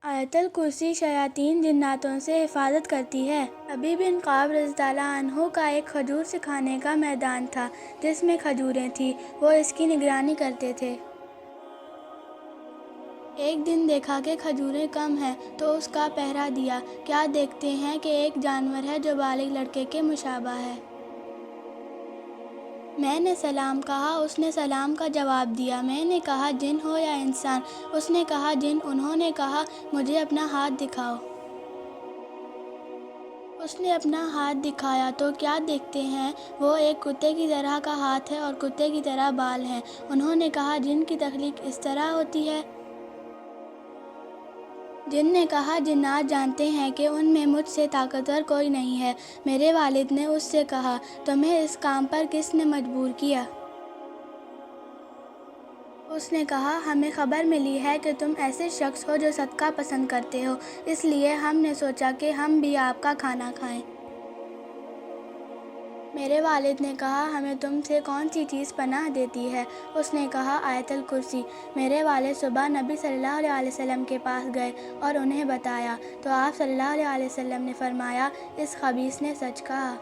آیت الکرسی شیاطین جناتوں سے حفاظت کرتی ہے۔ ابی بن کعب رضی اللہ عنہ کا ایک کھجور سے کھانے کا میدان تھا جس میں کھجوریں تھیں، وہ اس کی نگرانی کرتے تھے۔ ایک دن دیکھا کہ کھجوریں کم ہیں تو اس کا پہرا دیا۔ کیا دیکھتے ہیں کہ ایک جانور ہے جو بالغ لڑکے کے مشابہ ہے۔ میں نے سلام کہا، اس نے سلام کا جواب دیا۔ میں نے کہا جن ہو یا انسان؟ اس نے کہا جن۔ انہوں نے کہا مجھے اپنا ہاتھ دکھاؤ۔ اس نے اپنا ہاتھ دکھایا تو کیا دیکھتے ہیں وہ ایک کتے کی طرح کا ہاتھ ہے اور کتے کی طرح بال ہیں۔ انہوں نے کہا جن کی تخلیق اس طرح ہوتی ہے؟ جن نے کہا جنات جانتے ہیں کہ ان میں مجھ سے طاقتور کوئی نہیں ہے۔ میرے والد نے اس سے کہا تمہیں اس کام پر کس نے مجبور کیا؟ اس نے کہا ہمیں خبر ملی ہے کہ تم ایسے شخص ہو جو صدقہ پسند کرتے ہو، اس لیے ہم نے سوچا کہ ہم بھی آپ کا کھانا کھائیں۔ میرے والد نے کہا ہمیں تم سے کون سی چیز پناہ دیتی ہے؟ اس نے کہا آیت الکرسی۔ میرے والد صبح نبی صلی اللہ علیہ وسلم کے پاس گئے اور انہیں بتایا تو آپ صلی اللہ علیہ وسلم نے فرمایا اس خبیث نے سچ کہا۔